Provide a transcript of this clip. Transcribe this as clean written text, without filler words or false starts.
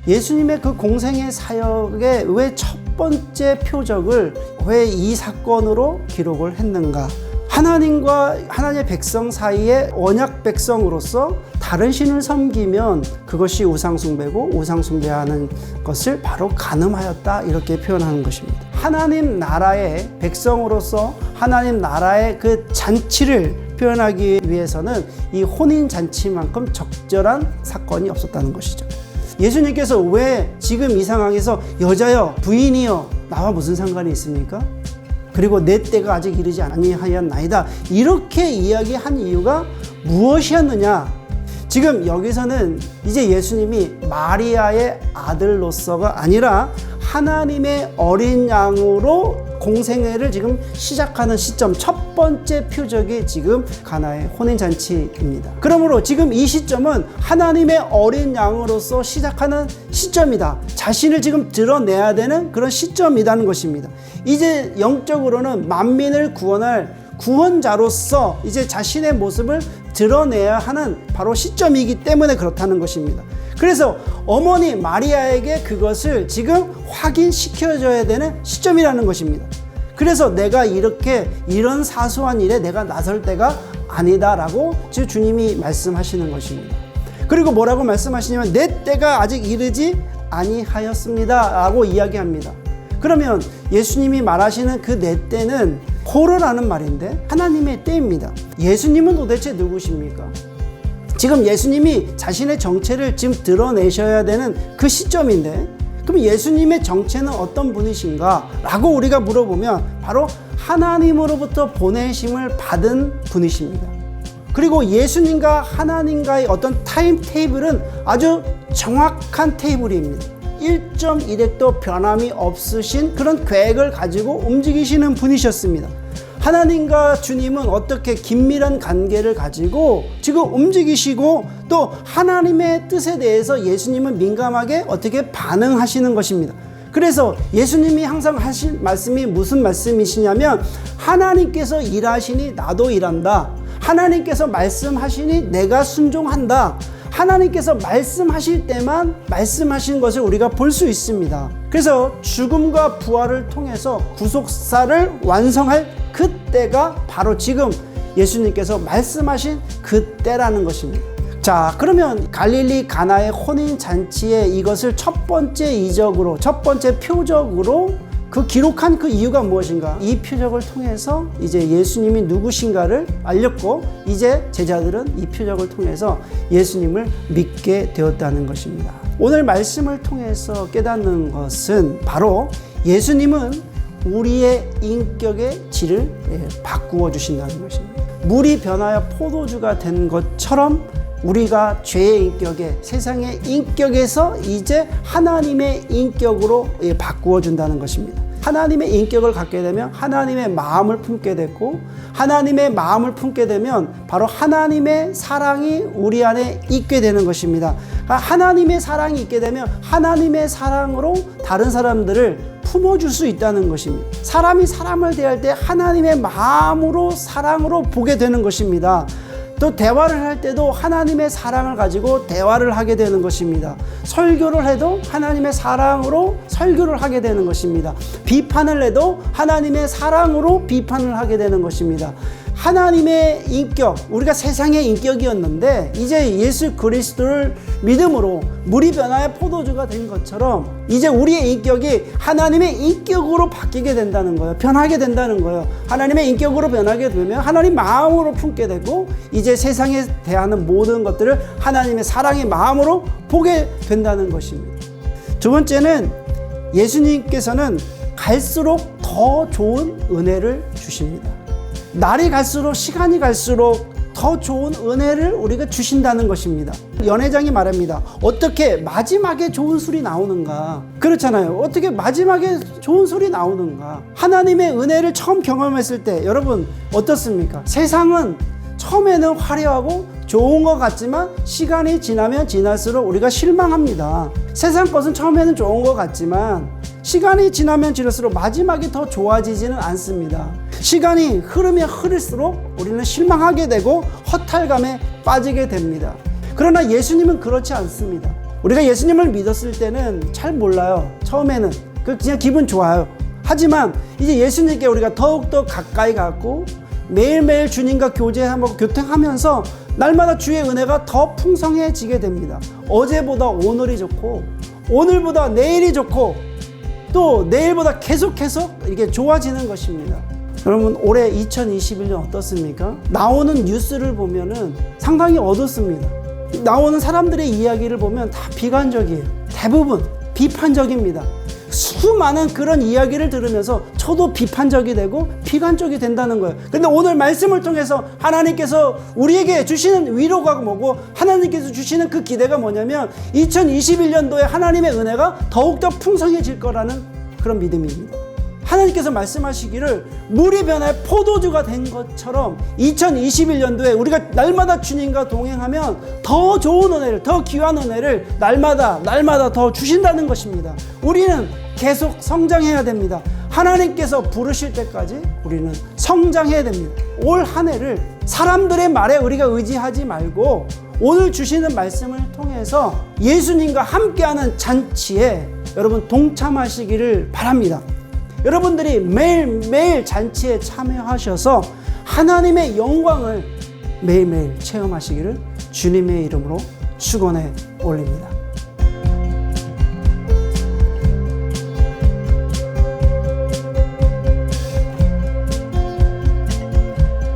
예수님의 그 공생의 사역의 왜 첫 번째 표적을 왜 이 사건으로 기록을 했는가? 하나님과 하나님의 백성 사이에 언약 백성으로서 다른 신을 섬기면 그것이 우상숭배고 우상숭배하는 것을 바로 간음하였다, 이렇게 표현하는 것입니다. 하나님 나라의 백성으로서 하나님 나라의 그 잔치를 표현하기 위해서는 이 혼인잔치만큼 적절한 사건이 없었다는 것이죠. 예수님께서 왜 지금 이 상황에서 여자여 부인이여 나와 무슨 상관이 있습니까? 그리고 내 때가 아직 이르지 아니하였나이다, 이렇게 이야기한 이유가 무엇이었느냐? 지금 여기서는 이제 예수님이 마리아의 아들로서가 아니라 하나님의 어린 양으로 공생애를 지금 시작하는 시점, 첫 번째 표적이 지금 가나의 혼인잔치입니다. 그러므로 지금 이 시점은 하나님의 어린 양으로서 시작하는 시점이다. 자신을 지금 드러내야 되는 그런 시점이라는 것입니다. 이제 영적으로는 만민을 구원할 구원자로서 이제 자신의 모습을 드러내야 하는 바로 시점이기 때문에 그렇다는 것입니다. 그래서 어머니 마리아에게 그것을 지금 확인시켜줘야 되는 시점이라는 것입니다. 그래서 내가 이런 사소한 일에 내가 나설 때가 아니다라고 지금 주님이 말씀하시는 것입니다. 그리고 뭐라고 말씀하시냐면 내 때가 아직 이르지 아니하였습니다 라고 이야기합니다. 그러면 예수님이 말하시는 그 내 때는 호르라는 말인데 하나님의 때입니다. 예수님은 도대체 누구십니까? 지금 예수님이 자신의 정체를 지금 드러내셔야 되는 그 시점인데, 그럼 예수님의 정체는 어떤 분이신가? 라고 우리가 물어보면 바로 하나님으로부터 보내심을 받은 분이십니다. 그리고 예수님과 하나님과의 어떤 타임 테이블은 아주 정확한 테이블입니다. 1.1획도 변함이 없으신 그런 계획을 가지고 움직이시는 분이셨습니다. 하나님과 주님은 어떻게 긴밀한 관계를 가지고 지금 움직이시고 또 하나님의 뜻에 대해서 예수님은 민감하게 어떻게 반응하시는 것입니다. 그래서 예수님이 항상 하신 말씀이 무슨 말씀이시냐면 하나님께서 일하시니 나도 일한다. 하나님께서 말씀하시니 내가 순종한다. 하나님께서 말씀하실 때만 말씀하신 것을 우리가 볼 수 있습니다. 그래서 죽음과 부활을 통해서 구속사를 완성할 그때가 바로 지금 예수님께서 말씀하신 그때라는 것입니다. 자, 그러면 갈릴리 가나의 혼인잔치에 이것을 첫 번째 이적으로, 첫 번째 표적으로 그 기록한 그 이유가 무엇인가? 이 표적을 통해서 이제 예수님이 누구신가를 알렸고 이제 제자들은 이 표적을 통해서 예수님을 믿게 되었다는 것입니다. 오늘 말씀을 통해서 깨닫는 것은 바로 예수님은 우리의 인격의 질을 바꾸어 주신다는 것입니다. 물이 변하여 포도주가 된 것처럼 우리가 죄의 인격에, 세상의 인격에서 이제 하나님의 인격으로 바꾸어 준다는 것입니다. 하나님의 인격을 갖게 되면 하나님의 마음을 품게 되고, 하나님의 마음을 품게 되면 바로 하나님의 사랑이 우리 안에 있게 되는 것입니다. 하나님의 사랑이 있게 되면 하나님의 사랑으로 다른 사람들을 품어줄 수 있다는 것입니다. 사람이 사람을 대할 때 하나님의 마음으로, 사랑으로 보게 되는 것입니다. 또 대화를 할 때도 하나님의 사랑을 가지고 대화를 하게 되는 것입니다. 설교를 해도 하나님의 사랑으로 설교를 하게 되는 것입니다. 비판을 해도 하나님의 사랑으로 비판을 하게 되는 것입니다. 하나님의 인격, 우리가 세상의 인격이었는데 이제 예수 그리스도를 믿음으로 물이 변하여 포도주가 된 것처럼 이제 우리의 인격이 하나님의 인격으로 바뀌게 된다는 거예요. 변하게 된다는 거예요. 하나님의 인격으로 변하게 되면 하나님 마음으로 품게 되고 이제 세상에 대하는 모든 것들을 하나님의 사랑의 마음으로 보게 된다는 것입니다. 두 번째는 예수님께서는 갈수록 더 좋은 은혜를 주십니다. 날이 갈수록, 시간이 갈수록 더 좋은 은혜를 우리가 주신다는 것입니다. 연회장이 말합니다. 어떻게 마지막에 좋은 술이 나오는가? 그렇잖아요. 어떻게 마지막에 좋은 술이 나오는가? 하나님의 은혜를 처음 경험했을 때 여러분 어떻습니까? 세상은 처음에는 화려하고 좋은 것 같지만 시간이 지나면 지날수록 우리가 실망합니다. 세상 것은 처음에는 좋은 것 같지만 시간이 지나면 지날수록 마지막에 더 좋아지지는 않습니다. 시간이 흐르면 흐를수록 우리는 실망하게 되고 허탈감에 빠지게 됩니다. 그러나 예수님은 그렇지 않습니다. 우리가 예수님을 믿었을 때는 잘 몰라요. 처음에는 그냥 기분 좋아요. 하지만 이제 예수님께 우리가 더욱더 가까이 가고 매일매일 주님과 교제하고 교통하면서 날마다 주의 은혜가 더 풍성해지게 됩니다. 어제보다 오늘이 좋고 오늘보다 내일이 좋고 또 내일보다 계속 이게 좋아지는 것입니다. 여러분, 올해 2021년 어떻습니까? 나오는 뉴스를 보면은 상당히 어둡습니다. 나오는 사람들의 이야기를 보면 다 비관적이에요. 대부분 비판적입니다. 수많은 그런 이야기를 들으면서 저도 비판적이 되고 비관적이 된다는 거예요. 근데 오늘 말씀을 통해서 하나님께서 우리에게 주시는 위로가 뭐고 하나님께서 주시는 그 기대가 뭐냐면 2021년도에 하나님의 은혜가 더욱더 풍성해질 거라는 그런 믿음입니다. 하나님께서 말씀하시기를 물이 변해 포도주가 된 것처럼 2021년도에 우리가 날마다 주님과 동행하면 더 좋은 은혜를, 더 귀한 은혜를 날마다 더 주신다는 것입니다. 우리는 계속 성장해야 됩니다. 하나님께서 부르실 때까지 우리는 성장해야 됩니다. 올 한 해를 사람들의 말에 우리가 의지하지 말고 오늘 주시는 말씀을 통해서 예수님과 함께하는 잔치에 여러분 동참하시기를 바랍니다. 여러분들이 매일매일 잔치에 참여하셔서 하나님의 영광을 매일매일 체험하시기를 주님의 이름으로 축원해 올립니다.